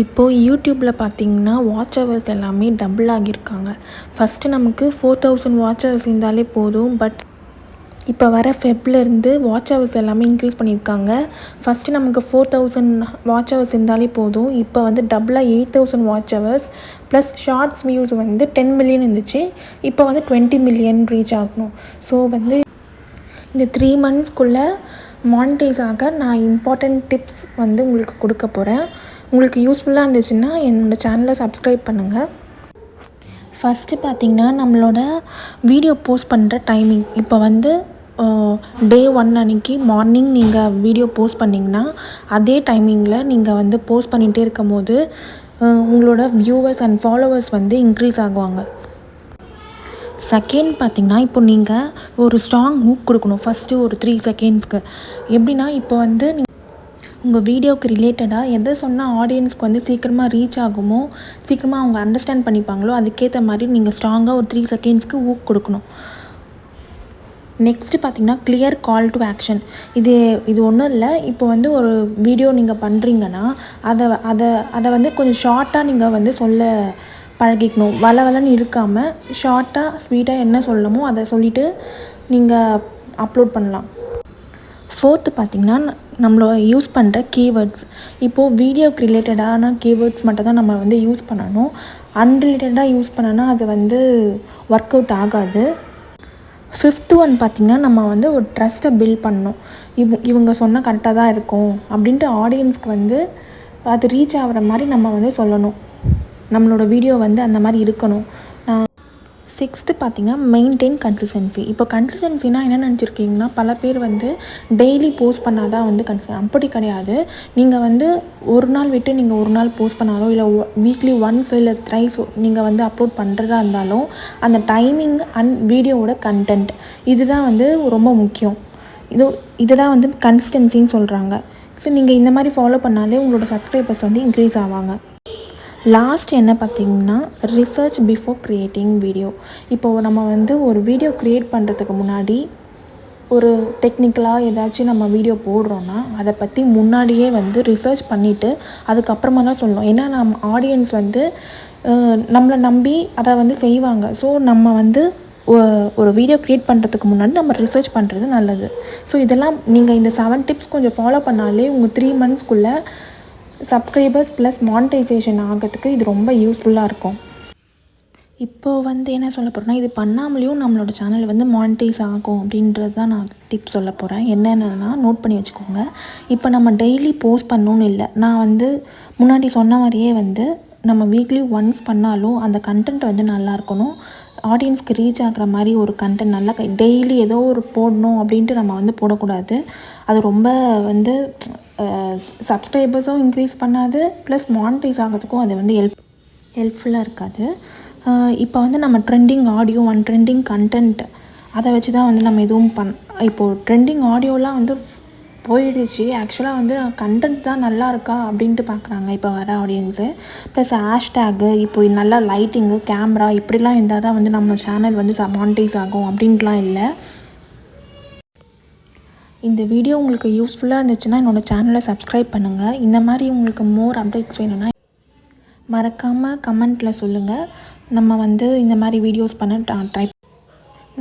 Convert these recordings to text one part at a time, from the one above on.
இப்போது யூடியூப்பில் பார்த்தீங்கன்னா வாட்ச் ஹவர்ஸ் எல்லாமே டபுள் ஆகியிருக்காங்க. ஃபஸ்ட்டு நமக்கு 4000 வாட்ச் ஹவர்ஸ் இருந்தாலே போதும். பட் இப்போ வர ஃபெப்லேருந்து வாட்ச் ஹவர்ஸ் எல்லாமே இன்க்ரீஸ் பண்ணியிருக்காங்க. ஃபஸ்ட்டு நமக்கு 4000 வாட்ச் ஹவர்ஸ் இருந்தாலே போதும். இப்போ வந்து டபுளாக 8000 watch hours plus shorts views வந்து 10 மில்லியன் இருந்துச்சு. இப்போ வந்து 20 மில்லியன் ரீச் ஆகணும். ஸோ வந்து இந்த 3 மந்த்ஸ்க்குள்ளே மானிட்டைஸ் ஆக நான் இம்பார்ட்டண்ட் டிப்ஸ் வந்து உங்களுக்கு கொடுக்க போகிறேன். உங்களுக்கு யூஸ்ஃபுல்லாக இருந்துச்சுன்னா என்னோடய சேனலை சப்ஸ்கிரைப் பண்ணுங்கள். ஃபஸ்ட்டு பார்த்திங்கன்னா நம்மளோட வீடியோ போஸ்ட் பண்ணுற டைமிங். இப்போ வந்து டே 1 அன்றைக்கி மார்னிங் நீங்கள் வீடியோ போஸ்ட் பண்ணிங்கன்னா அதே டைமிங்கில் நீங்கள் வந்து போஸ்ட் பண்ணிகிட்டே இருக்கும் போது உங்களோட வியூவர்ஸ் அண்ட் ஃபாலோவர்ஸ் வந்து இன்க்ரீஸ் ஆகுவாங்க. செகண்ட் பார்த்திங்கன்னா இப்போ நீங்கள் ஒரு ஸ்ட்ராங் ஹூக் கொடுக்கணும். ஃபஸ்ட்டு ஒரு 3 செகண்ட்ஸ்க்கு. எப்படின்னா இப்போ வந்து உங்கள் வீடியோவுக்கு ரிலேட்டடாக எதை சொன்னால் ஆடியன்ஸ்க்கு வந்து சீக்கிரமாக ரீச் ஆகுமோ, சீக்கிரமாக அவங்க அண்டர்ஸ்டாண்ட் பண்ணிப்பாங்களோ அதுக்கேற்ற மாதிரி நீங்கள் ஸ்ட்ராங்காக ஒரு 3 செகண்ட்ஸ்க்கு ஹூக் கொடுக்கணும். நெக்ஸ்ட்டு பார்த்திங்கன்னா கிளியர் கால் டு ஆக்ஷன். இது ஒன்றும் இல்லை. இப்போ வந்து ஒரு வீடியோ நீங்கள் பண்ணுறீங்கன்னா அதை வந்து கொஞ்சம் ஷார்ட்டாக நீங்கள் வந்து சொல்ல பழகிக்கணும். வளன்னு இருக்காமல் ஷார்ட்டாக ஸ்வீட்டாக என்ன சொல்லணுமோ அதை சொல்லிவிட்டு நீங்கள் அப்லோட் பண்ணலாம். ஃபோர்த்து பார்த்திங்கன்னா நம்மளோட யூஸ் பண்ணுற கீவேர்ட்ஸ். இப்போது வீடியோக்கு ரிலேட்டடான கீவேர்ட்ஸ் மட்டும் தான் நம்ம வந்து யூஸ் பண்ணணும். அன்ரிலேட்டடாக யூஸ் பண்ணோன்னா அது வந்து ஒர்க் அவுட் ஆகாது. ஃபிஃப்த்து ஒன் பார்த்திங்கன்னா நம்ம வந்து ஒரு ட்ரஸ்ட்டை பில்ட் பண்ணணும். இவங்க சொன்னால் கரெக்டாக தான் இருக்கும் அப்படின்ட்டு ஆடியன்ஸ்க்கு வந்து அது ரீச் ஆகிற மாதிரி நம்ம வந்து சொல்லணும். நம்மளோட வீடியோ வந்து அந்த மாதிரி இருக்கணும். சிக்ஸ்த்து பார்த்திங்கன்னா மெயின்டைன் கன்சிஸ்டன்சி. இப்போ கன்சிஸ்டன்சினா என்ன நினச்சிருக்கீங்கன்னா, பல பேர் வந்து டெய்லி போஸ்ட் பண்ணால் தான் வந்து அப்படி கிடையாது. நீங்கள் வந்து ஒரு நாள் விட்டு நீங்கள் ஒரு நாள் போஸ்ட் பண்ணாலோ இல்லை வீக்லி ஒன்ஸ் இல்லை த்ரைஸ் நீங்கள் வந்து அப்லோட் பண்ணுறதா இருந்தாலும் அந்த டைமிங் அண்ட் வீடியோவோட கண்டென்ட் இதுதான் வந்து ரொம்ப முக்கியம். இதுதான் வந்து கன்சிஸ்டன்சின்னு சொல்கிறாங்க. ஸோ நீங்கள் இந்த மாதிரி ஃபாலோ பண்ணாலே உங்களோட சப்ஸ்கிரைபர்ஸ் வந்து இன்க்ரீஸ் ஆவாங்க. லாஸ்ட் என்ன பார்த்திங்கன்னா ரிசர்ச் பிஃபோர் க்ரியேட்டிங் வீடியோ. இப்போது நம்ம வந்து ஒரு வீடியோ க்ரியேட் பண்ணுறதுக்கு முன்னாடி ஒரு டெக்னிக்கலாக ஏதாச்சும் நம்ம வீடியோ போடுறோன்னா அதை பற்றி முன்னாடியே வந்து ரிசர்ச் பண்ணிவிட்டு அதுக்கப்புறமா தான் சொல்லணும். ஏன்னா நம்ம ஆடியன்ஸ் வந்து நம்மளை நம்பி அதை வந்து செய்வாங்க. ஸோ நம்ம வந்து ஒரு வீடியோ க்ரியேட் பண்ணுறதுக்கு முன்னாடி நம்ம ரிசர்ச் பண்ணுறது நல்லது. ஸோ இதெல்லாம் நீங்கள் இந்த 7 டிப்ஸ் கொஞ்சம் ஃபாலோ பண்ணாலே உங்கள் 3 மந்த்ஸ்க்குள்ளே சப்ஸ்கிரைபர்ஸ் ப்ளஸ் மானிட்டைசேஷன் ஆகிறதுக்கு இது ரொம்ப யூஸ்ஃபுல்லாக இருக்கும். இப்போது வந்து என்ன சொல்ல போகிறேன்னா, இது பண்ணாமலேயும் நம்மளோட சேனல் வந்து மானிட்டைஸ் ஆகும் அப்படின்றது தான் நான் டிப்ஸ் சொல்ல போகிறேன். என்னென்னா நோட் பண்ணி வச்சுக்கோங்க. இப்போ நம்ம டெய்லி போஸ்ட் பண்ணணுன்னு இல்லை. நான் வந்து முன்னாடி சொன்ன மாதிரியே வந்து நம்ம வீக்லி ஒன்ஸ் பண்ணாலும் அந்த கண்டென்ட் வந்து நல்லா இருக்கணும். ஆடியன்ஸ்க்கு ரீச் ஆகிற மாதிரி ஒரு கண்டென்ட் நல்லா டெய்லி ஏதோ ஒரு போடணும் அப்படின்ட்டு நம்ம வந்து போடக்கூடாது. அது ரொம்ப வந்து சப்ஸ்கிரைபர்ஸும் இன்க்ரீஸ் பண்ணாது, ப்ளஸ் மானிட்டைஸ் ஆகிறதுக்கும் அது வந்து ஹெல்ப்ஃபுல்லாக இருக்காது. இப்போ வந்து நம்ம trending audio and trending content அதை வச்சு தான் வந்து நம்ம எதுவும் இப்போது ட்ரெண்டிங் ஆடியோலாம் வந்து போயிடுச்சு. ஆக்சுவலாக வந்து கண்டென்ட் தான் நல்லா இருக்கா அப்படின்ட்டு பார்க்குறாங்க இப்போ வர ஆடியன்ஸு. ப்ளஸ் ஹேஷ்டேகு இப்போ நல்லா லைட்டிங்கு கேமரா இப்படிலாம் இருந்தால் தான் வந்து நம்ம சேனல் வந்து மானிட்டைஸ் ஆகும் அப்படின்ட்டுலாம் இல்லை. இந்த வீடியோ உங்களுக்கு யூஸ்ஃபுல்லாக இருந்துச்சுன்னா என்னோடய சேனலை சப்ஸ்கிரைப் பண்ணுங்கள். இந்த மாதிரி உங்களுக்கு மோர் அப்டேட்ஸ் வேணும்னா மறக்காமல் கமெண்ட்டில் சொல்லுங்கள். நம்ம வந்து இந்த மாதிரி வீடியோஸ் பண்ண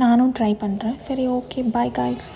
நானும் ட்ரை பண்ணுறேன். சரி, ஓகே, பாய் காய்ஸ்.